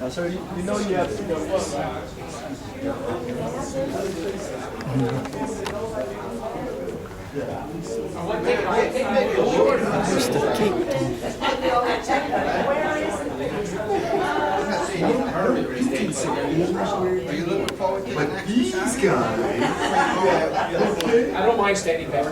So you know you have to go. Where's the cake? But these guys. I don't mind standing back.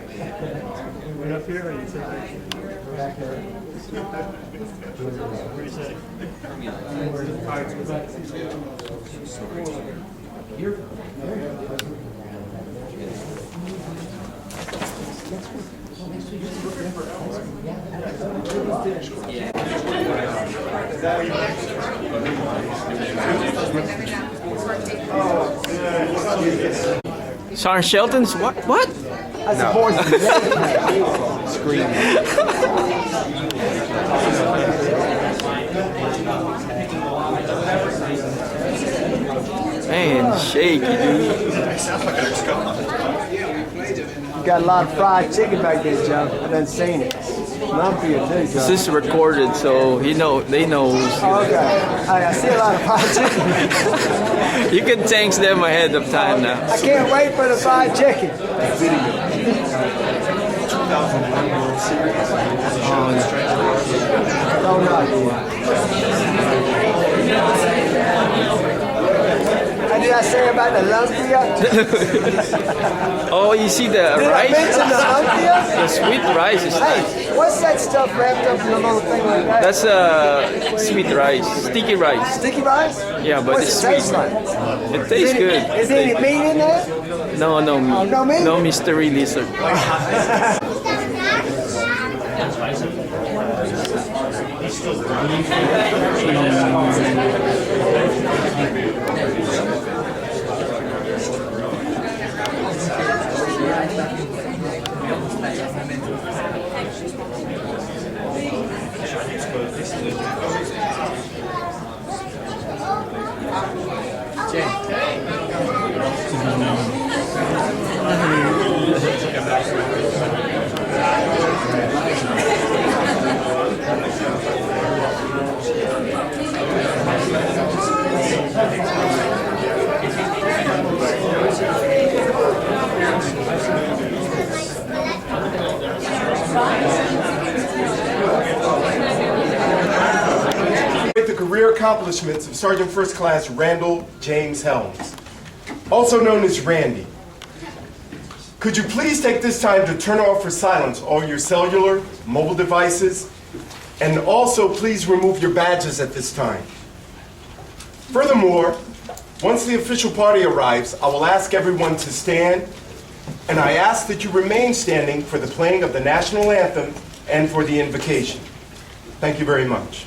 Right up here, or you take back there? What do you say? Sergeant Shelton's what? What? That's a horse. Man, shaky, dude. You got a lot of fried chicken back there, Joe. I done seen it. Lumpy or too, This Joe. is recorded, so they knows. Oh, okay. I see a lot of fried chicken. You can thank them ahead of time now. I can't wait for the fried chicken. Oh, What did I say about the lumpia? Oh, you see the Did I rice? mention the lumpia? The sweet rice is nice. Hey, what's that stuff wrapped up in a little thing like that? That's sweet rice, sticky rice. Sticky rice? Yeah, but What's it's it taste sweet. like? It tastes good. Is there any meat in there? No, no meat. Oh, no meat? No mystery lizard. The career accomplishments of Sergeant First Class Randall James Helms, also known as Randy. Could you please take this time to turn off for silence all your cellular, mobile devices, and also please remove your badges at this time. Furthermore, once the official party arrives, I will ask everyone to stand, and I ask that you remain standing for the playing of the national anthem and for the invocation. Thank you very much.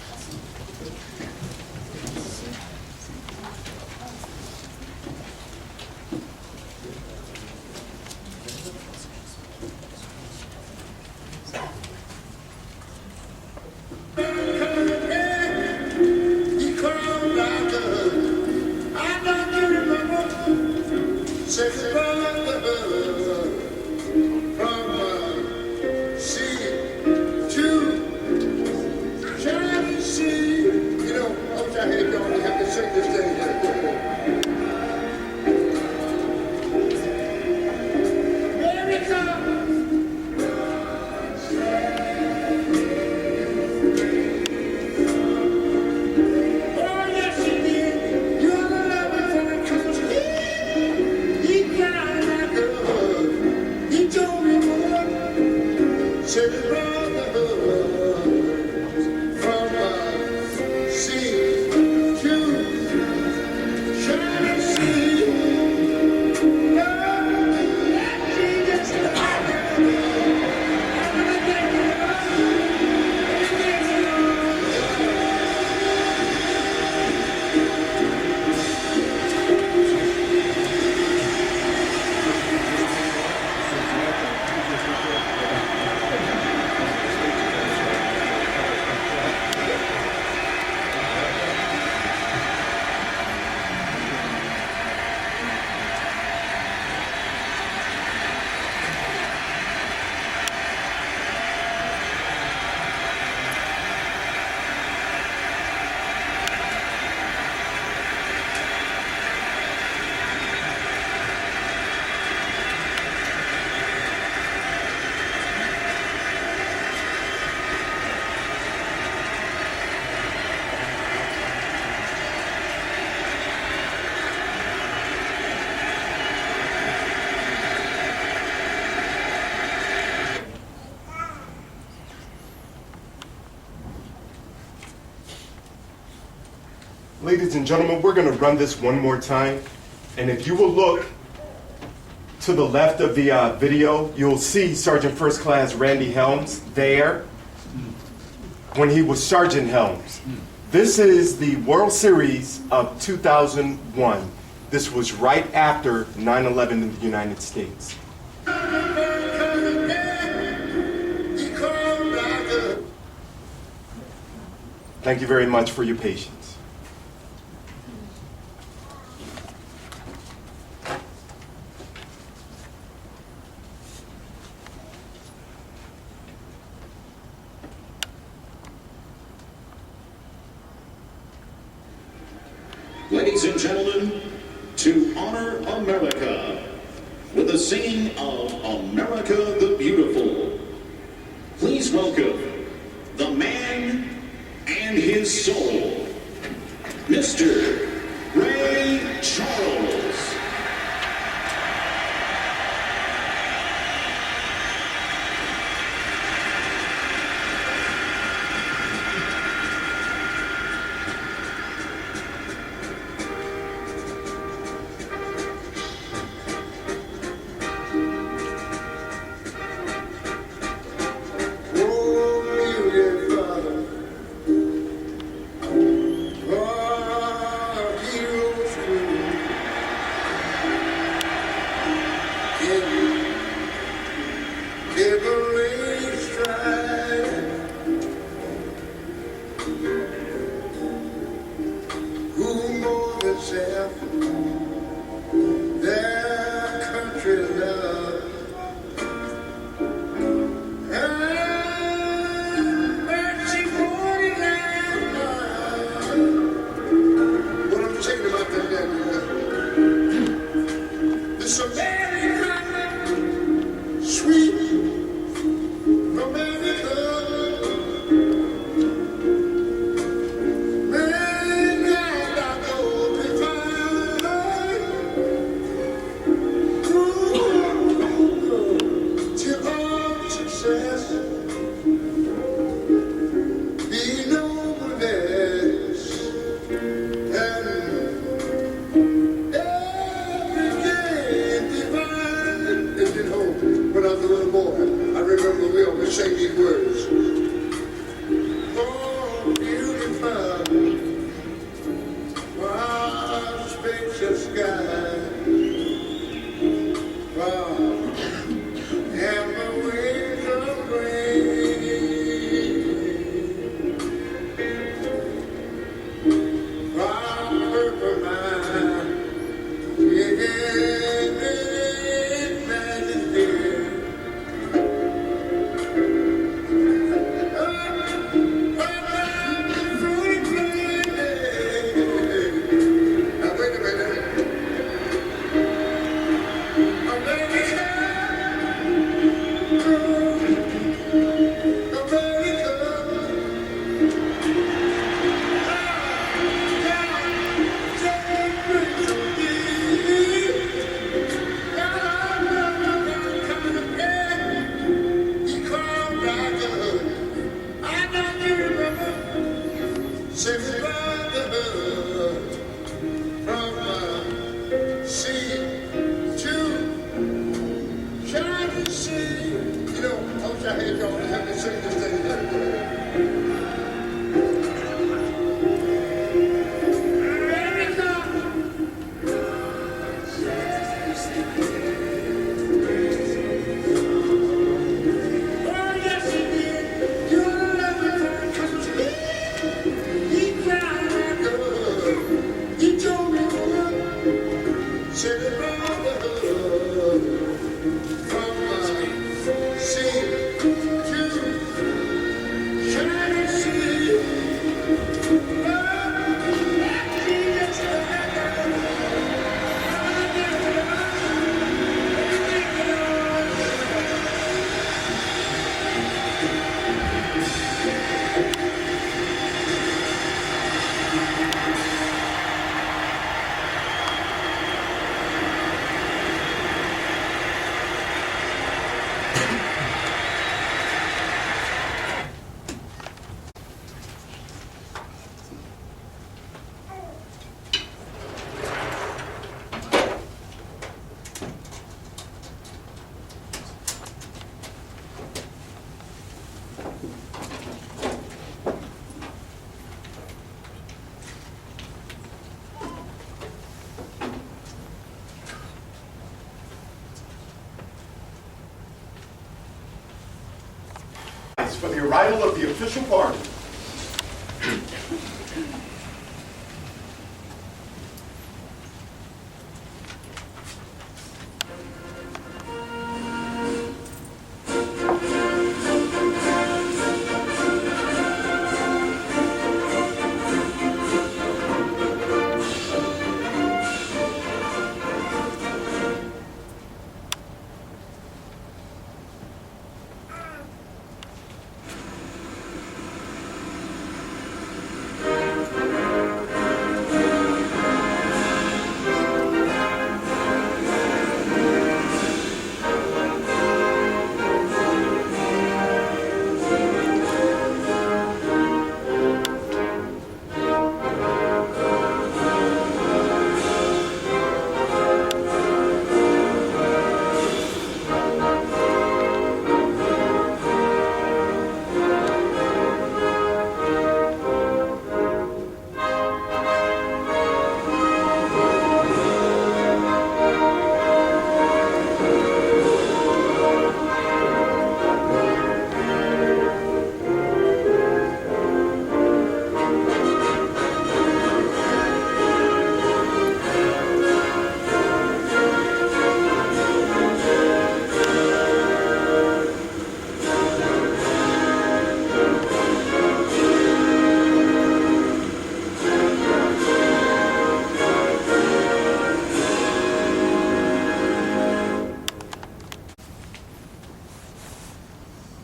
Ladies and gentlemen, we're going to run this one more time. And if you will look to the left of the video, you'll see Sergeant First Class Randy Helms there when he was Sergeant Helms. This is the World Series of 2001. This was right after 9/11 in the United States. Thank you very much for your patience. Ladies and gentlemen, to honor America with the singing of America the Beautiful, please welcome the man and his soul, Mr. Ray Charles. He cried. rise for the arrival of the official party.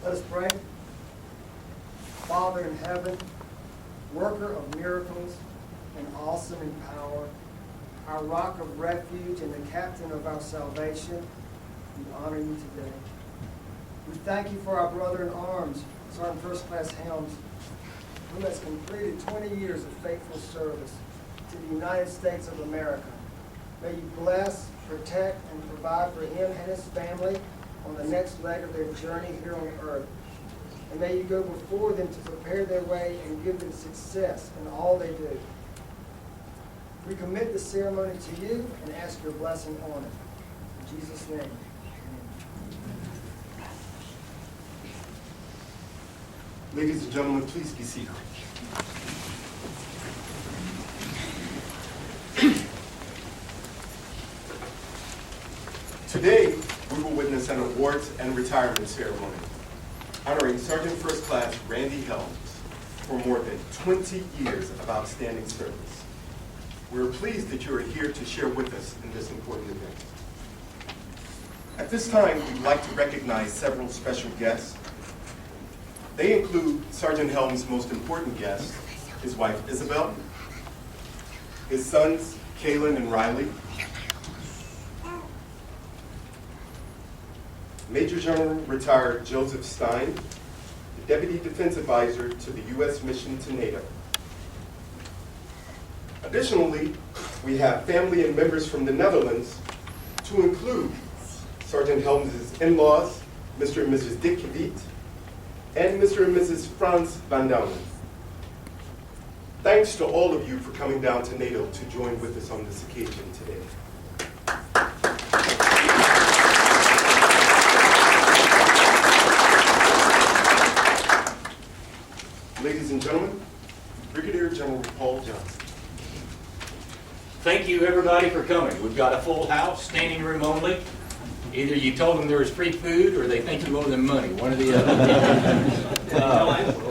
Let us pray. Father in heaven, worker of miracles and awesome in power, our rock of refuge and the captain of our salvation, we honor you today. We thank you for our brother in arms, Sergeant First Class Helms, who has completed 20 years of faithful service to the United States of America. May you bless, protect, and provide for him and his family on the next leg of their journey here on earth. And may you go before them to prepare their way and give them success in all they do. We commit the ceremony to you and ask your blessing on it. In Jesus' name. Ladies and gentlemen, please be seated. Today, we will witness an awards and retirement ceremony honoring Sergeant First Class Randy Helms for more than 20 years of outstanding service. We're pleased that you are here to share with us in this important event. At this time, we'd like to recognize several special guests. They include Sergeant Helms' most important guests, his wife Isabel, his sons Kaylin and Riley, Major General retired Joseph Stein, the Deputy Defense Advisor to the U.S. mission to NATO. Additionally, we have family and members from the Netherlands, to include Sergeant Helms' in-laws, Mr. and Mrs. Dick Kviet, and Mr. and Mrs. Frans van Douwen. Thanks to all of you for coming down to NATO to join with us on this occasion today. Ladies and gentlemen, Brigadier General Paul Johnson. Thank you, everybody, for coming. We've got a full house, standing room only. Either you told them there was free food, or they think you owe them money, one or the other.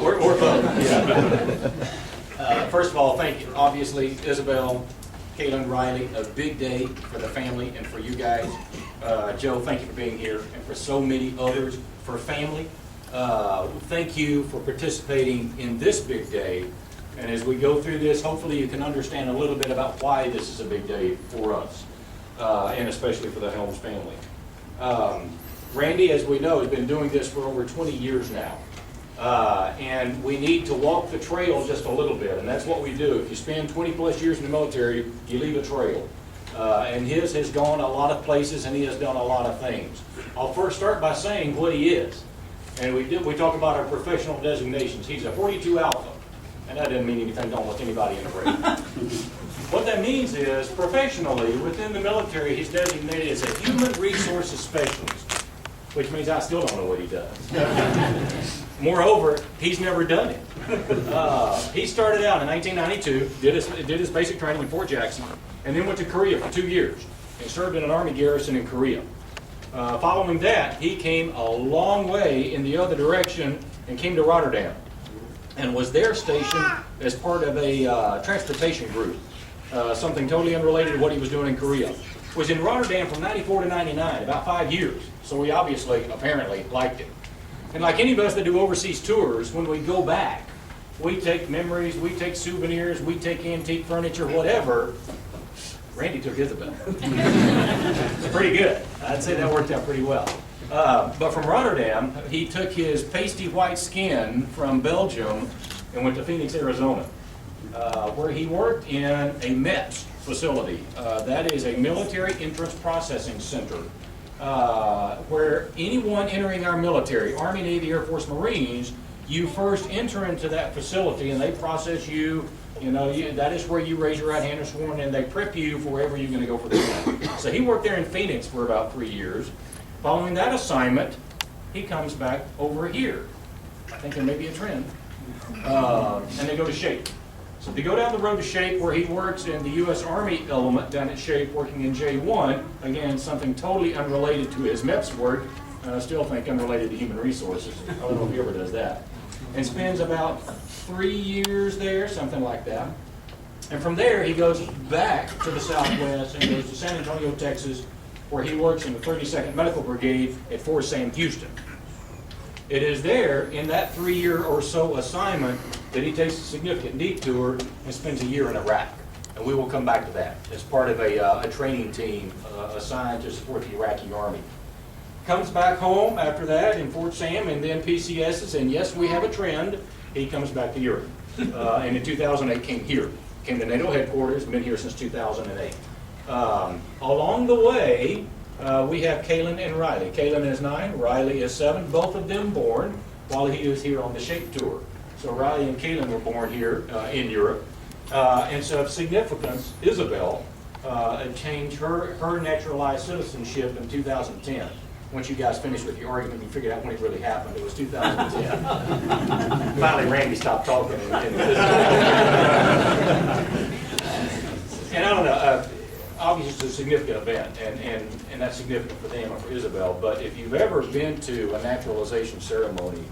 Or both. Yeah. First of all, thank you, obviously, Isabel, Kaylin, Riley, a big day for the family and for you guys. Joe, thank you for being here, and for so many others, for family. Thank you for participating in this big day. And as we go through this, hopefully you can understand a little bit about why this is a big day for us, and especially for the Helms family. Randy, as we know, has been doing this for over 20 years now. And we need to walk the trail just a little bit, and that's what we do. If you spend 20 plus years in the military, you leave a trail. And his has gone a lot of places, and he has done a lot of things. I'll first start by saying what he is. And we talk about our professional designations. He's a 42 Alpha, and that doesn't mean anything to almost anybody in the room. What that means is, professionally, within the military, he's designated as a human resources specialist, which means I still don't know what he does. Moreover, he's never done it. He started out in 1992, did his basic training in Fort Jackson, and then went to Korea for 2 years and served in an Army garrison in Korea. Following that, he came a long way in the other direction and came to Rotterdam and was there stationed as part of a transportation group, something totally unrelated to what he was doing in Korea. Was in Rotterdam from 94 to 99, about 5 years, so he apparently liked it. And like any of us that do overseas tours, when we go back, we take memories, we take souvenirs, we take antique furniture, whatever. Randy took Isabel. It's pretty good. I'd say that worked out pretty well. But from Rotterdam, he took his pasty white skin from Belgium and went to Phoenix, Arizona, where he worked in a MEPS facility. That is a military entrance processing center, where anyone entering our military, Army, Navy, Air Force, Marines, you first enter into that facility and they process you. That is where you raise your right hand and sworn in. They prep you for wherever you're going to go for the day. So he worked there in Phoenix for about 3 years. Following that assignment, he comes back over here. I think there may be a trend. And they go to SHAPE. So they go down the road to SHAPE, where he works in the U.S. Army element down at SHAPE, working in J1. Again, something totally unrelated to his MEPS work. I still think unrelated to human resources. I don't know if he ever does that. And spends about 3 years there, something like that. And from there, he goes back to the Southwest and goes to San Antonio, Texas, where he works in the 32nd Medical Brigade at Fort Sam Houston. It is there, in that 3-year or so assignment, that he takes a significant detour and spends a year in Iraq. And we will come back to that as part of a training team assigned to support the Iraqi Army. Comes back home after that in Fort Sam, and then PCSs, and yes, we have a trend. He comes back to Europe. And in 2008 came here. Came to NATO headquarters, been here since 2008. Along the way, we have Kaylin and Riley. Kaylin is 9, Riley is 7, both of them born while he was here on the SHAPE tour. So Riley and Kaylin were born here in Europe. And so of significance, Isabel changed her naturalized citizenship in 2010. Once you guys finished with your argument, you figured out when it really happened. It was 2010. Finally, Randy stopped talking. And I don't know, obviously it's a significant event, and that's significant for them and for Isabel, but if you've ever been to a naturalization ceremony,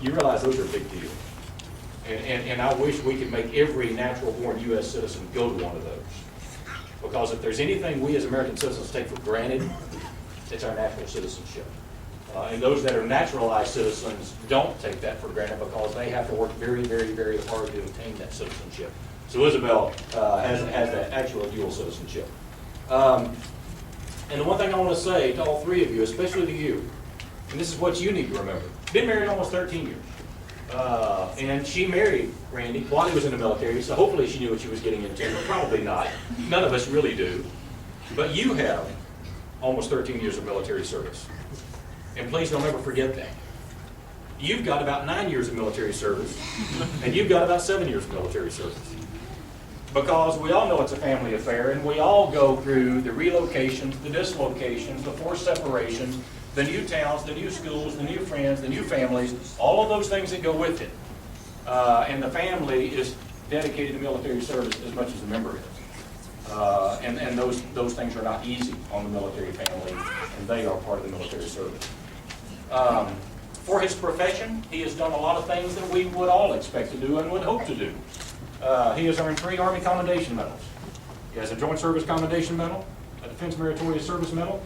you realize those are a big deal. And I wish we could make every natural-born U.S. citizen go to one of those. Because if there's anything we as American citizens take for granted, it's our natural citizenship. And those that are naturalized citizens don't take that for granted because they have to work very, very, very hard to obtain that citizenship. So Isabel has that actual dual citizenship. And the one thing I want to say to all 3 of you, especially to you, and this is what you need to remember. Been married almost 13 years. And she married Randy while he was in the military, so hopefully she knew what she was getting into, but probably not. None of us really do. But you have almost 13 years of military service. And please don't ever forget that. You've got about 9 years of military service, and you've got about 7 years of military service. Because we all know it's a family affair, and we all go through the relocations, the dislocations, the forced separations, the new towns, the new schools, the new friends, the new families, all of those things that go with it. And the family is dedicated to military service as much as the member is. And those things are not easy on the military family, and they are part of the military service. For his profession, he has done a lot of things that we would all expect to do and would hope to do. He has earned 3 Army Commendation Medals. He has a Joint Service Commendation Medal, a Defense Meritorious Service Medal,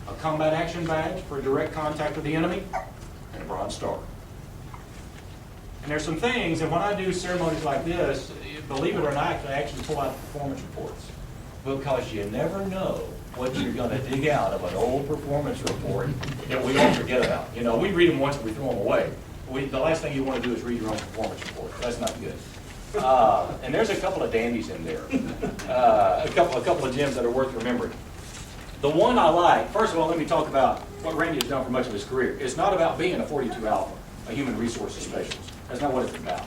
a Combat Action Badge for direct contact with the enemy, and a Bronze Star. And there's some things, and when I do ceremonies like this, believe it or not, I actually pull out performance reports. Because you never know what you're going to dig out of an old performance report that we all forget about. You know, we read them once and we throw them away. The last thing you want to do is read your own performance report. That's not good. And there's a couple of dandies in there. A couple of gems that are worth remembering. The one I like, first of all, let me talk about what Randy has done for much of his career. It's not about being a 42 Alpha, a human resources specialist. That's not what it's about.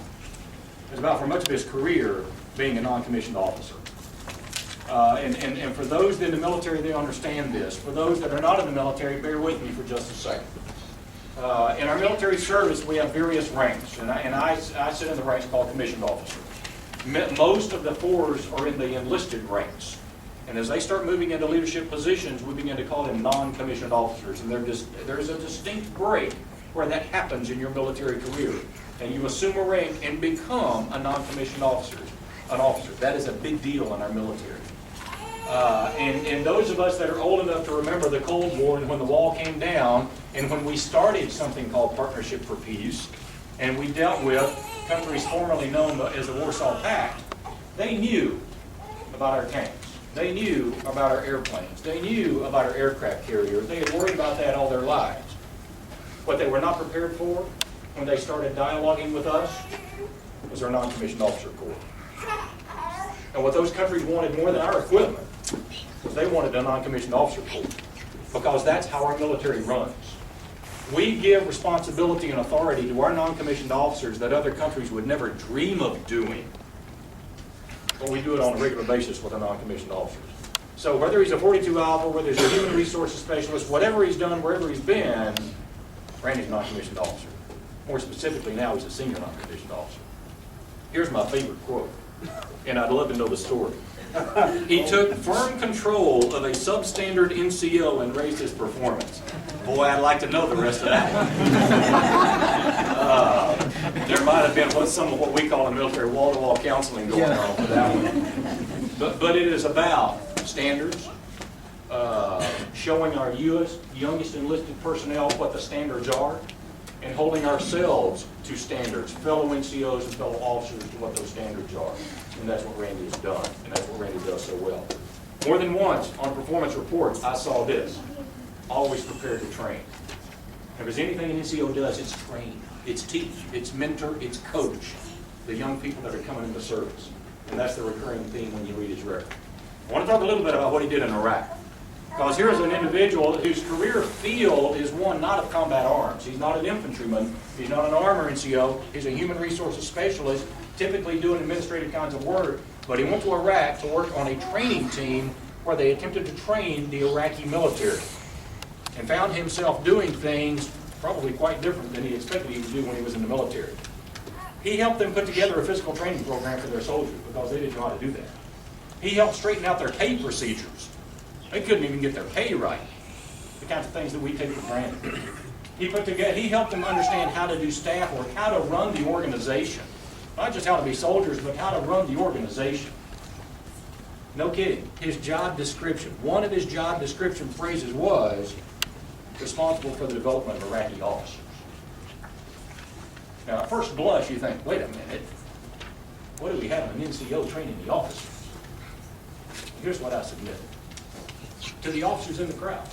It's about, for much of his career, being a non-commissioned officer. And for those in the military, they understand this. For those that are not in the military, bear with me for just a second. In our military service, we have various ranks, and I sit in the ranks called commissioned officer. Most of the 4s are in the enlisted ranks. And as they start moving into leadership positions, we begin to call them non-commissioned officers. And there's a distinct break where that happens in your military career. And you assume a rank and become a non-commissioned officer. That is a big deal in our military. And those of us that are old enough to remember the Cold War and when the wall came down and when we started something called Partnership for Peace, and we dealt with countries formerly known as the Warsaw Pact, they knew about our tanks. They knew about our airplanes. They knew about our aircraft carriers. They had worried about that all their lives. What they were not prepared for when they started dialoguing with us was our non-commissioned officer corps. And what those countries wanted more than our equipment was they wanted a non-commissioned officer corps, because that's how our military runs. We give responsibility and authority to our non-commissioned officers that other countries would never dream of doing. But we do it on a regular basis with our non-commissioned officers. So whether he's a 42 Alpha, whether he's a human resources specialist, whatever he's done, wherever he's been, Randy's a non-commissioned officer. More specifically now, he's a senior non-commissioned officer. Here's my favorite quote, and I'd love to know the story. He took firm control of a substandard NCO and raised his performance. Boy, I'd like to know the rest of that one. There might have been some of what we call in military wall-to-wall counseling going on for that one. But it is about standards, showing our youngest enlisted personnel what the standards are, and holding ourselves to standards, fellow NCOs and fellow officers to what those standards are. And that's what Randy has done, and that's what Randy does so well. More than once on performance reports, I saw this: always prepared to train. If there's anything an NCO does, it's train, it's teach, it's mentor, it's coach the young people that are coming into service. And that's the recurring theme when you read his record. I want to talk a little bit about what he did in Iraq. Because here's an individual whose career field is one not of combat arms. He's not an infantryman. He's not an armor NCO. He's a human resources specialist, typically doing administrative kinds of work. But he went to Iraq to work on a training team where they attempted to train the Iraqi military, and found himself doing things probably quite different than he expected he would do when he was in the military. He helped them put together a physical training program for their soldiers because they didn't know how to do that. He helped straighten out their pay procedures. They couldn't even get their pay right. The kinds of things that we take for granted. He helped them understand how to do staff work, how to run the organization. Not just how to be soldiers, but how to run the organization. No kidding. His job description, one of his job description phrases was responsible for the development of Iraqi officers. Now, at first blush, you think, wait a minute, what do we have an NCO training the officers? Here's what I submit to the officers in the crowd.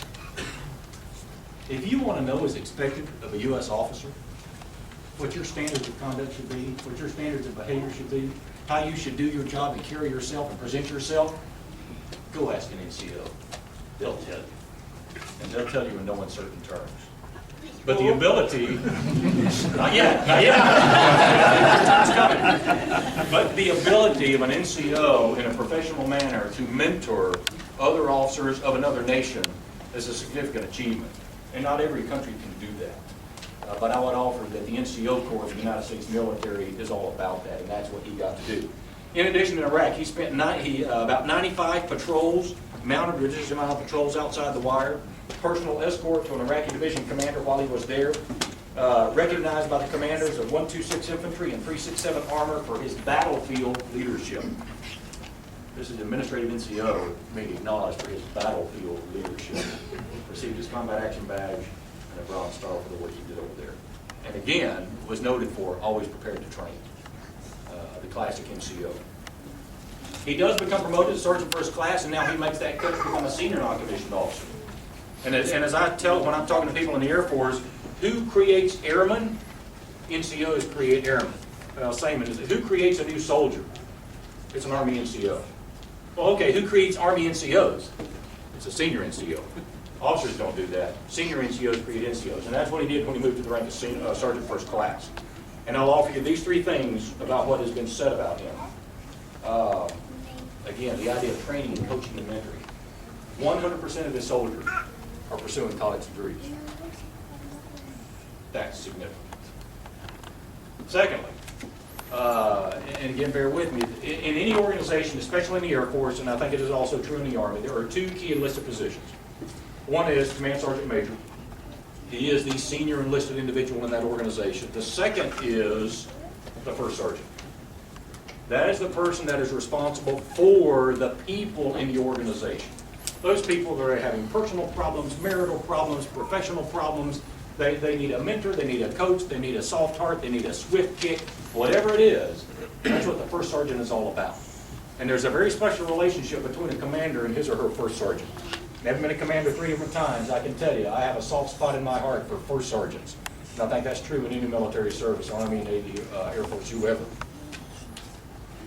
If you want to know what's expected of a U.S. officer, what your standards of conduct should be, what your standards of behavior should be, how you should do your job and carry yourself and present yourself, go ask an NCO. They'll tell you. And they'll tell you in no uncertain terms. But the ability, not yet. It's coming. But the ability of an NCO in a professional manner to mentor other officers of another nation is a significant achievement. And not every country can do that. But I would offer that the NCO Corps of the United States military is all about that, and that's what he got to do. In addition to Iraq, he spent about 95 patrols, mounted resistance amount of patrols outside the wire, personal escort to an Iraqi division commander while he was there, recognized by the commanders of 126 Infantry and 367 Armor for his battlefield leadership. This is administrative NCO being acknowledged for his battlefield leadership. Received his combat action badge and a Bronze Star for the work he did over there. And again, was noted for always prepared to train, the classic NCO. He does become promoted to Sergeant First Class, and now he makes that cut to become a senior non-commissioned officer. And as I tell when I'm talking to people in the Air Force, who creates airmen? NCOs create airmen. Same as who creates a new soldier? It's an Army NCO. Well, okay, who creates Army NCOs? It's a senior NCO. Officers don't do that. Senior NCOs create NCOs, and that's what he did when he moved to the rank of Sergeant First Class. And I'll offer you these three things about what has been said about him. Again, the idea of training and coaching and mentoring. 100% of his soldiers are pursuing college degrees. That's significant. Secondly, and again, bear with me, in any organization, especially in the Air Force, and I think it is also true in the Army, there are two key enlisted positions. One is Command Sergeant Major. He is the senior enlisted individual in that organization. The second is the First Sergeant. That is the person that is responsible for the people in the organization. Those people that are having personal problems, marital problems, professional problems, they need a mentor, they need a coach, they need a soft heart, they need a swift kick, whatever it is, that's what the First Sergeant is all about. And there's a very special relationship between a commander and his or her First Sergeant. Never been a commander 3 different times, I can tell you, I have a soft spot in my heart for First Sergeants. And I think that's true in any military service, Army, Navy, Air Force, whoever.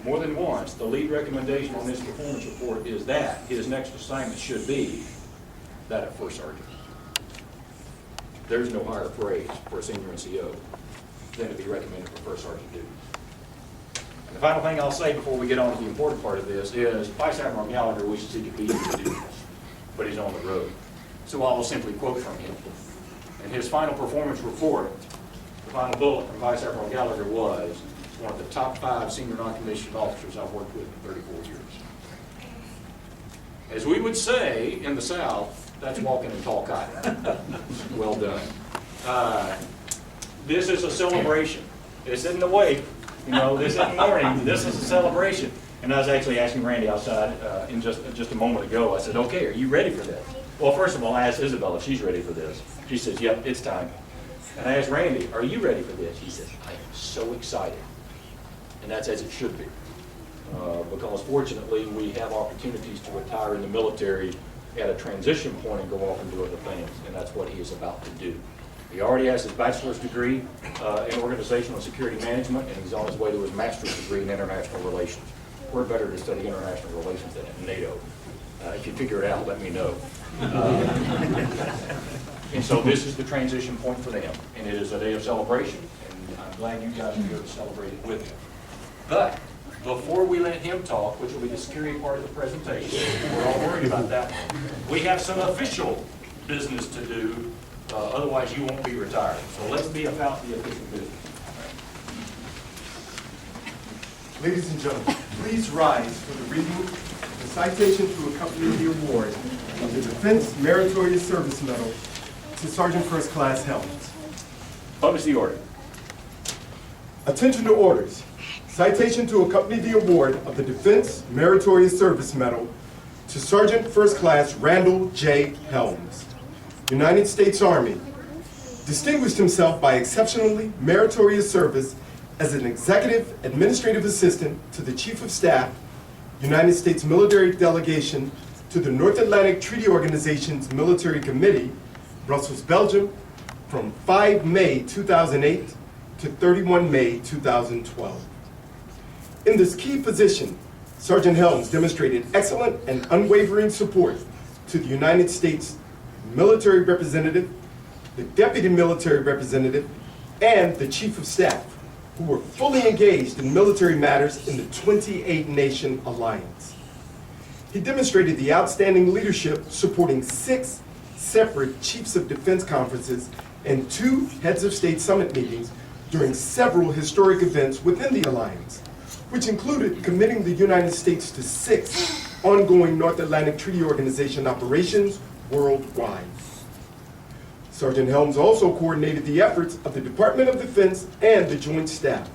More than once, the lead recommendation on this performance report is that his next assignment should be that of First Sergeant. There's no higher praise for a senior NCO than to be recommended for First Sergeant duties. And the final thing I'll say before we get on to the important part of this is Vice Admiral Gallagher wishes he could be here to do this, but he's on the road. So I will simply quote from him. In his final performance report, the final bullet from Vice Admiral Gallagher was, one of the top 5 senior non-commissioned officers I've worked with in 34 years. As we would say in the South, that's walking and tall cotton. Well done. This is a celebration. This isn't a wake. You know, this isn't mourning. This is a celebration. And I was actually asking Randy outside in just a moment ago. I said, "Okay, are you ready for this?" Well, first of all, I asked Isabel if she's ready for this. She says, "Yep, it's time." And I asked Randy, "Are you ready for this?" He says, "I am so excited." And that's as it should be. Because fortunately, we have opportunities to retire in the military at a transition point and go off and do other things, and that's what he is about to do. He already has his bachelor's degree in organizational and security management, and he's on his way to his master's degree in international relations. We're better to study international relations than at NATO. If you figure it out, let me know. And so this is the transition point for them, and it is a day of celebration, and I'm glad you guys are here to celebrate it with him. But before we let him talk, which will be the scary part of the presentation, we're all worried about that, we have some official business to do, otherwise you won't be retired. So let's be about the official business. Ladies and gentlemen, please rise for the reading of the citation to accompany the award of the Defense Meritorious Service Medal to Sergeant First Class Helms. Publish the order. Attention to orders. Citation to accompany the award of the Defense Meritorious Service Medal to Sergeant First Class Randall J. Helms. United States Army. Distinguished himself by exceptionally meritorious service as an executive administrative assistant to the Chief of Staff, United States Military Delegation to the North Atlantic Treaty Organization's Military Committee, Brussels, Belgium, from 5 May 2008 to 31 May 2012. In this key position, Sergeant Helms demonstrated excellent and unwavering support to the United States military representative, the deputy military representative, and the Chief of Staff, who were fully engaged in military matters in the 28-nation alliance. He demonstrated the outstanding leadership supporting 6 separate Chiefs of Defense conferences and 2 Heads of State Summit meetings during several historic events within the alliance, which included committing the United States to 6 ongoing North Atlantic Treaty Organization operations worldwide. Sergeant Helms also coordinated the efforts of the Department of Defense and the Joint Staff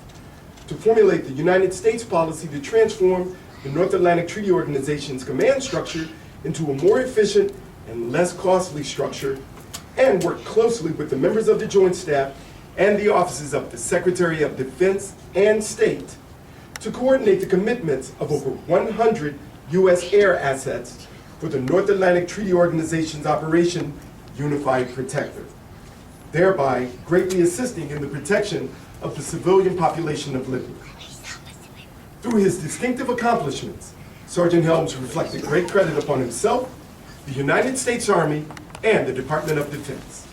to formulate the United States policy to transform the North Atlantic Treaty Organization's command structure into a more efficient and less costly structure, and work closely with the members of the Joint Staff and the offices of the Secretary of Defense and State to coordinate the commitments of over 100 U.S. air assets for the North Atlantic Treaty Organization's Operation Unified Protector, thereby greatly assisting in the protection of the civilian population of Libya. Through his distinctive accomplishments, Sergeant Helms reflected great credit upon himself, the United States Army, and the Department of Defense.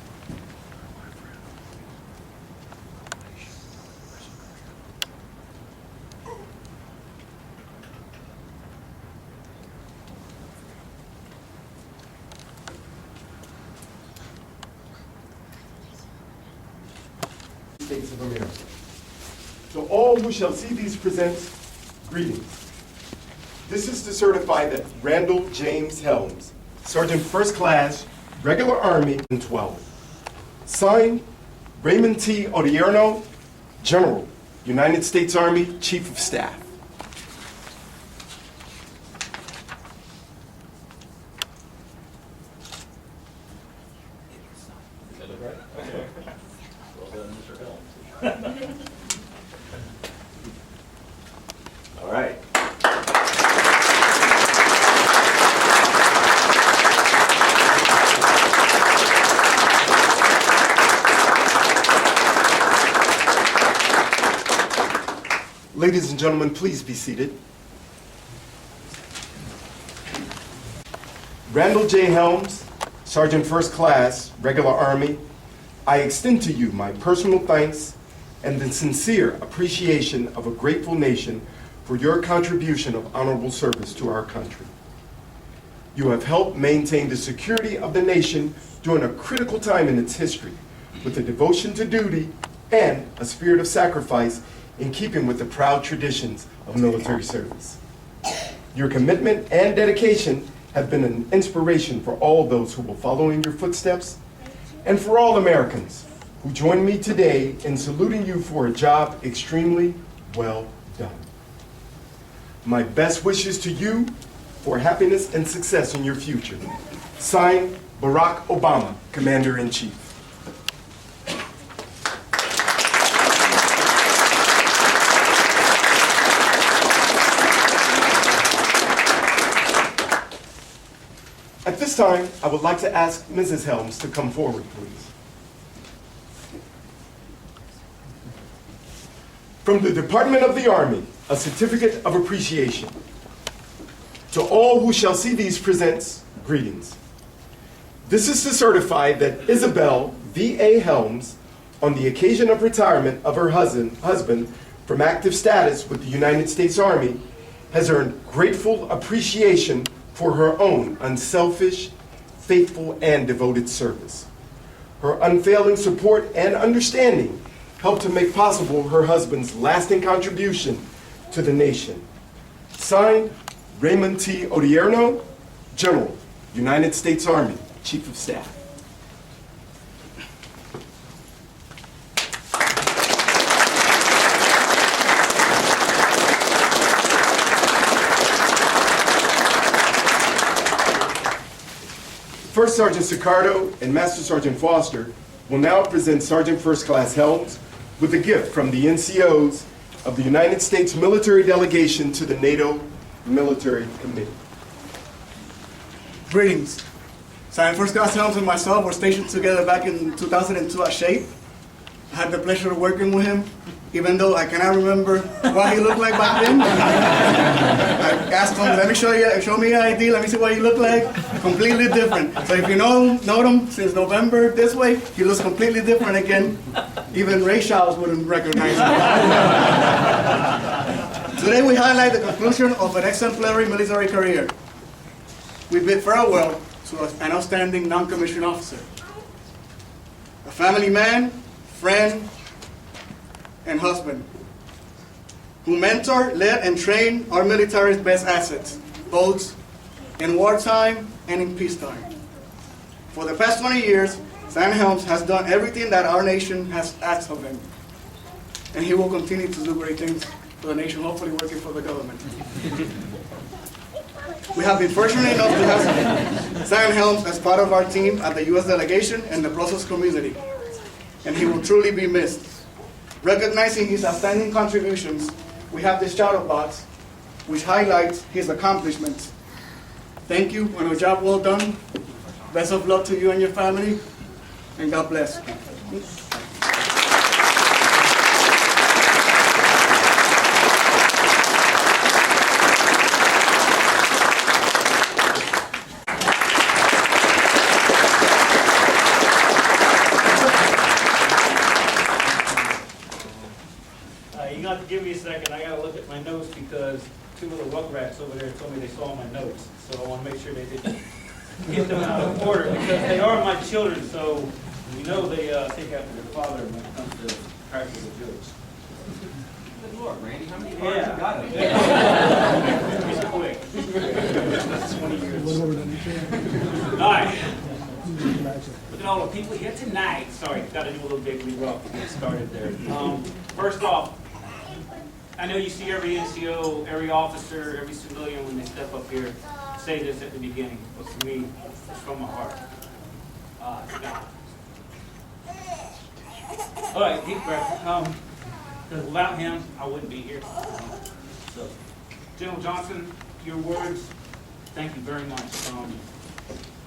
States of America. To all who shall see these presents, greetings. This is to certify that Randall James Helms, Sergeant First Class, Regular Army in 12. Signed, Raymond T. Odierno, General, United States Army, Chief of Staff. All right. Ladies and gentlemen, please be seated. Randall J. Helms, Sergeant First Class, Regular Army, I extend to you my personal thanks and the sincere appreciation of a grateful nation for your contribution of honorable service to our country. You have helped maintain the security of the nation during a critical time in its history with a devotion to duty and a spirit of sacrifice in keeping with the proud traditions of military service. Your commitment and dedication have been an inspiration for all those who will follow in your footsteps and for all Americans who join me today in saluting you for a job extremely well done. My best wishes to you for happiness and success in your future. Signed, Barack Obama, Commander-in-Chief. At this time, I would like to ask Mrs. Helms to come forward, please. From the Department of the Army, a certificate of appreciation. To all who shall see these presents, greetings. This is to certify that Isabel V.A. Helms, on the occasion of retirement of her husband from active status with the United States Army, has earned grateful appreciation for her own unselfish, faithful, and devoted service. Her unfailing support and understanding helped to make possible her husband's lasting contribution to the nation. Signed, Raymond T. Odierno, General, United States Army, Chief of Staff. First Sergeant Sicardo and Master Sergeant Foster will now present Sergeant First Class Helms with a gift from the NCOs of the United States Military Delegation to the NATO Military Committee. Greetings. Sergeant First Class Helms and myself were stationed together back in 2002 at SHAPE. I had the pleasure of working with him, even though I cannot remember what he looked like back then. I asked him, let me show me your ID, let me see what he looked like. Completely different. So if you know him since November this way, he looks completely different again. Even Ray Charles wouldn't recognize him. Today we highlight the conclusion of an exemplary military career. We bid farewell to an outstanding non-commissioned officer, a family man, friend, and husband, who mentored, led, and trained our military's best assets, both in wartime and in peacetime. For the past 20 years, Sergeant Helms has done everything that our nation has asked of him, and he will continue to do great things for the nation, hopefully working for the government. We have been fortunate enough to have Sergeant Helms as part of our team at the U.S. delegation and the Brussels community, and he will truly be missed. Recognizing his outstanding contributions, we have this shadow box which highlights his accomplishments. Thank you on a job well done. Best of luck to you and your family, and God bless. You got to give me a second. I got to look at my notes because two little rug rats over there told me they saw my notes. So I want to make sure they didn't get them out of order because they are my children. So you know they take after their father when it comes to practice the jokes. Good Lord, Randy, how many cards you got? It's quick. That's 20 years. All right. Look at all the people here tonight. Sorry, got to do a little big rough to get started there. First off, I know you see every NCO, every officer, every civilian when they step up here say this at the beginning, but for me, it's from my heart. God. All right, deep breath. Because without him, I wouldn't be here. So, General Johnson, your words, thank you very much.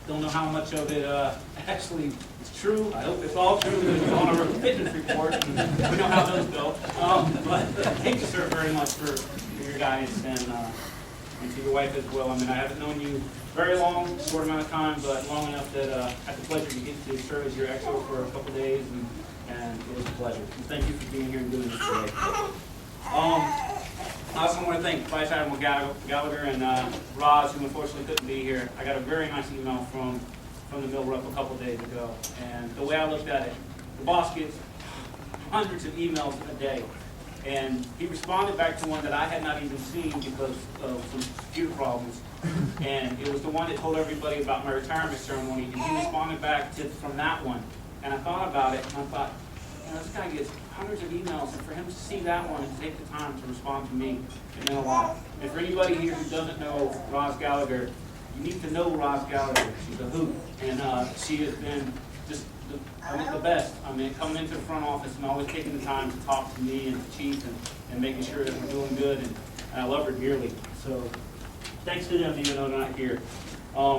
Don't know how much of it actually is true. I hope it's all true. It's on our fitness report. And we know how those go. But thank you, sir, very much for your guidance and to your wife as well. I mean, I haven't known you very long, short amount of time, but long enough that I had the pleasure to get to serve as your XO for a couple of days, and it was a pleasure. And thank you for being here and doing this today. I also want to thank Vice Admiral Gallagher and Roz, who unfortunately couldn't be here. I got a very nice email from the mill rep a couple of days ago, and the way I looked at it, the boss gets hundreds of emails a day, and he responded back to one that I had not even seen because of some computer problems, and it was the one that told everybody about my retirement ceremony, and he responded back from that one, and I thought about it, and I thought, you know, this guy gets hundreds of emails, and for him to see that one and take the time to respond to me, it meant a lot. And for anybody here who doesn't know Roz Gallagher, you need to know Roz Gallagher. She's a hoot, and she has been just the best. I mean, coming into the front office and always taking the time to talk to me and the chief and making sure that we're doing good, and I love her dearly. So thanks to them, even though they're not here. I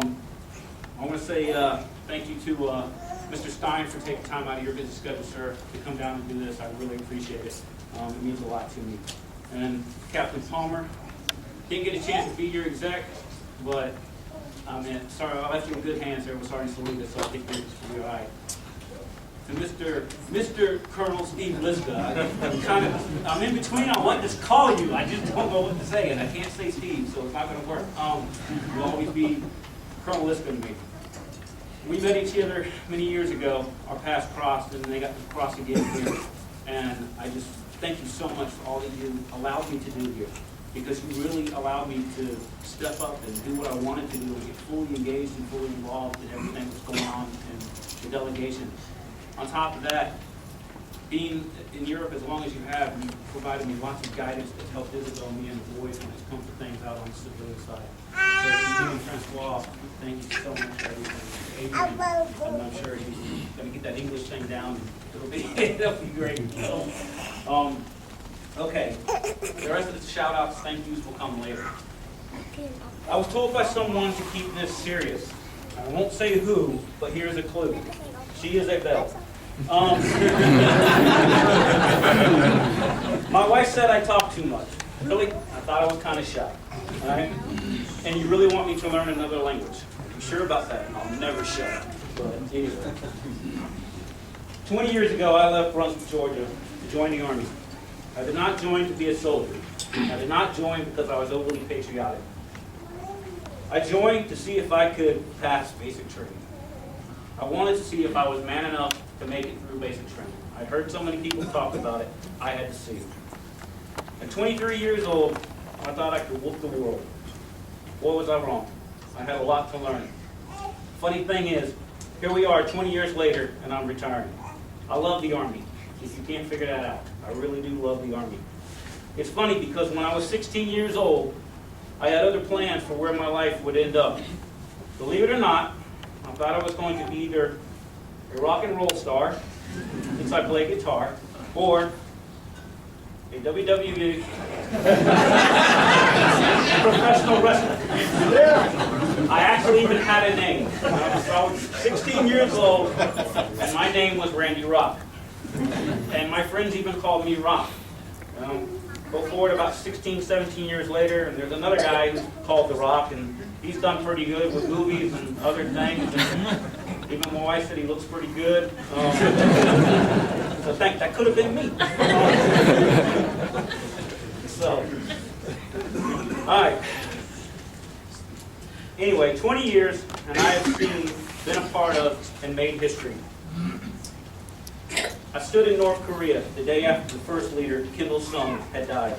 want to say thank you to Mr. Stein for taking time out of your busy schedule, sir, to come down and do this. I really appreciate it. It means a lot to me. And Captain Palmer, didn't get a chance to be your exec, but sorry, I left you in good hands there with Sergeant Salida, so I think this will be all right. To Mr. Colonel Steve Liska, I'm in between on what to call you. I just don't know what to say, and I can't say Steve, so it's not going to work. You'll always be Colonel Liska to me. We met each other many years ago. Our paths crossed, and they got to cross again here. And I just thank you so much for all that you allowed me to do here, because you really allowed me to step up and do what I wanted to do and get fully engaged and fully involved in everything that's going on in the delegation. On top of that, being in Europe as long as you have, you provided me lots of guidance that helped Isabel, me, and the boys when it's come to things out on the civilian side. So you and Francois, thank you so much for everything. Adrian, I'm sure he's going to get that English thing down. It'll be great. So, okay, the rest of the shout-outs, thank yous will come later. I was told by someone to keep this serious. I won't say who, but here's a clue. She is a belle. My wife said I talk too much. Really? I thought I was kind of shy. All right? And you really want me to learn another language? You sure about that? I'll never shut up. But anyway. 20 years ago, I left Brunswick, Georgia to join the Army. I did not join to be a soldier. I did not join because I was overly patriotic. I joined to see if I could pass basic training. I wanted to see if I was man enough to make it through basic training. I heard so many people talk about it, I had to see it. At 23 years old, I thought I could whoop the world. Boy, was I wrong. I had a lot to learn. Funny thing is, here we are 20 years later, and I'm retiring. I love the Army, if you can't figure that out. I really do love the Army. It's funny because when I was 16 years old, I had other plans for where my life would end up. Believe it or not, I thought I was going to be either a rock and roll star, since I play guitar, or a WWE professional wrestler. I actually even had a name. I was 16 years old, and my name was Randy Rock. And my friends even called me Rock. Go forward about 16, 17 years later, and there's another guy who's called The Rock, and he's done pretty good with movies and other things. And even my wife said he looks pretty good. So that could have been me. So, all right. Anyway, 20 years, and I have been a part of and made history. I stood in North Korea the day after the first leader, Kim Il-sung, had died.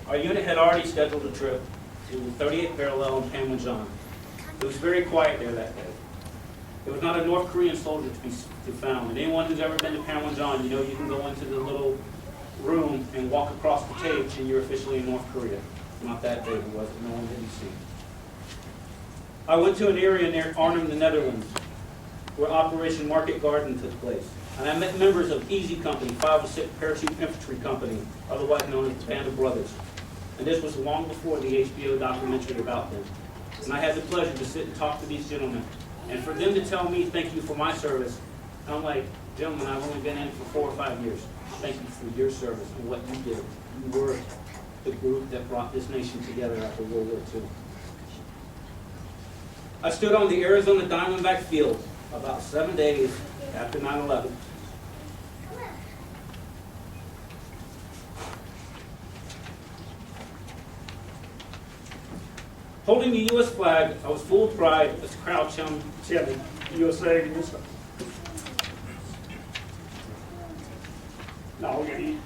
Our unit had already scheduled a trip to the 38th parallel in Panmunjom. It was very quiet there that day. There was not a North Korean soldier to be found. And anyone who's ever been to Panmunjom, you know you can go into the little room and walk across the tape and you're officially in North Korea. Not that day, it wasn't. No one didn't see. I went to an area near Arnhem, the Netherlands, where Operation Market Garden took place. And I met members of Easy Company, 506 Parachute Infantry Company, otherwise known as the Band of Brothers. And this was long before the HBO documentary about them. And I had the pleasure to sit and talk to these gentlemen. And for them to tell me, thank you for my service, I'm like, gentlemen, I've only been in for 4 or 5 years. Thank you for your service and what you did. You were the group that brought this nation together after World War II. I stood on the Arizona Diamondback field about 7 days after 9/11. Holding the U.S. flag, I was full of pride as the crowd chanted, USA, USA. No, okay.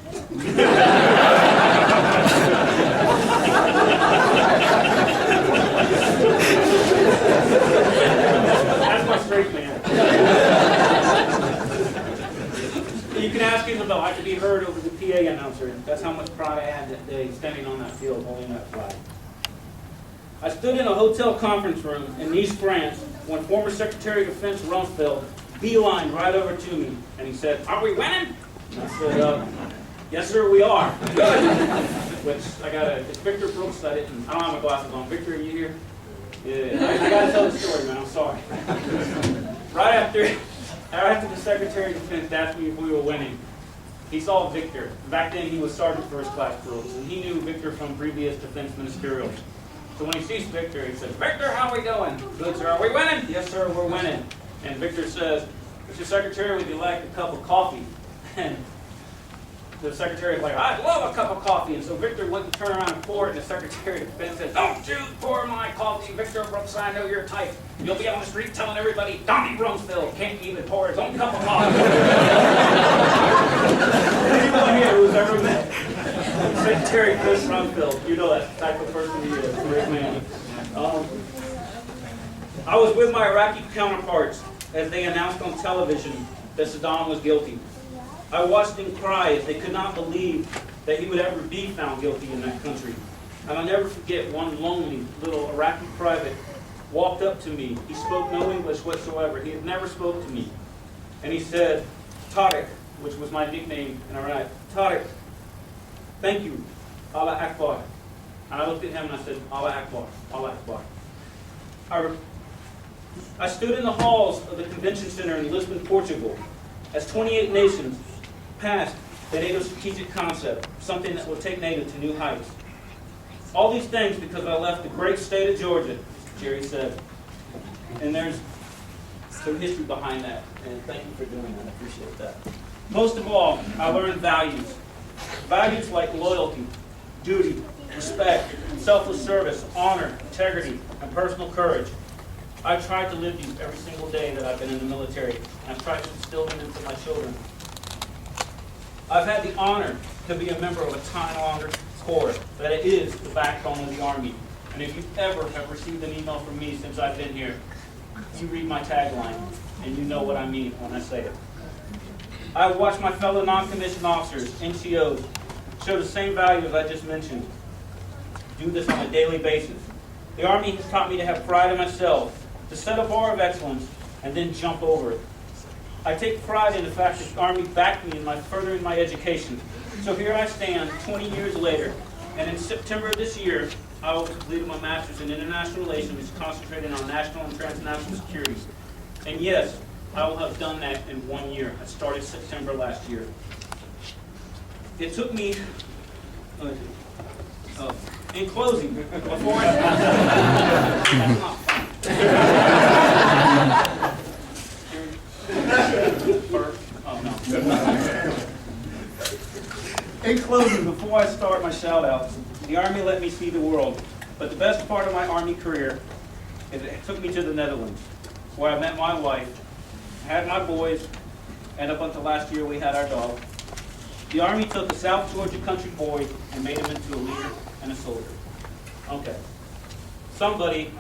That's my straight man. You can ask Isabel, I could be heard over the PA announcer. That's how much pride I had that day, standing on that field, holding that flag. I stood in a hotel conference room in Nice, France, when former Secretary of Defense Rumsfeld beelined right over to me, and he said, "Are we winning?" And I said, "Yes, sir, we are." Which it's Victor Brooks. I don't have my glasses on. Victor, are you here? Yeah, I got to tell the story, man. I'm sorry. Right after the Secretary of Defense asked me if we were winning, he saw Victor. Back then, he was Sergeant First Class Brooks, and he knew Victor from previous defense ministerials. So when he sees Victor, he says, "Victor, how are we doing?" Good, sir. "Are we winning?" "Yes, sir, we're winning." And Victor says, "Mr. Secretary, would you like a cup of coffee?" And the Secretary is like, "I'd love a cup of coffee." And so Victor wouldn't turn around and pour it, and the Secretary of Defense says, "Don't you pour my coffee, Victor Brooks, I know your type. You'll be on the street telling everybody Donnie Rumsfeld can't even pour his own cup of coffee." Anyone here who's ever met Secretary Chris Rumsfeld, you know that type of person he is, great man. I was with my Iraqi counterparts as they announced on television that Saddam was guilty. I watched them cry as they could not believe that he would ever be found guilty in that country. And I'll never forget one lonely little Iraqi private walked up to me. He spoke no English whatsoever. He had never spoke to me. And he said, "Tariq," which was my nickname in Iraq, "Tariq, thank you, Allah Akbar." And I looked at him and I said, "Allah Akbar, Allah Akbar." I stood in the halls of the convention center in Lisbon, Portugal, as 28 nations passed the NATO strategic concept, something that will take NATO to new heights. All these things because I left the great state of Georgia, as Jerry said. And there's some history behind that, and thank you for doing that. I appreciate that. Most of all, I learned values. Values like loyalty, duty, respect, selfless service, honor, integrity, and personal courage. I've tried to live these every single day that I've been in the military, and I've tried to instill them into my children. I've had the honor to be a member of a time-honored corps that is the backbone of the Army. And if you ever have received an email from me since I've been here, you read my tagline, and you know what I mean when I say it. I watch my fellow non-commissioned officers, NCOs, show the same values I just mentioned. Do this on a daily basis. The Army has taught me to have pride in myself, to set a bar of excellence, and then jump over it. I take pride in the fact that the Army backed me in furthering my education. So here I stand 20 years later, and in September of this year, I will complete my master's in international relations, concentrating on national and transnational security. And yes, I will have done that in 1 year. I started September last year. It took me, in closing, before I... That's not fun. Oh, no. In closing, before I start my shout-outs, the Army let me see the world. But the best part of my Army career is it took me to the Netherlands, where I met my wife, had my boys, and up until last year, we had our dog. The Army took a South Georgia country boy and made him into a leader and a soldier. Okay. Somebody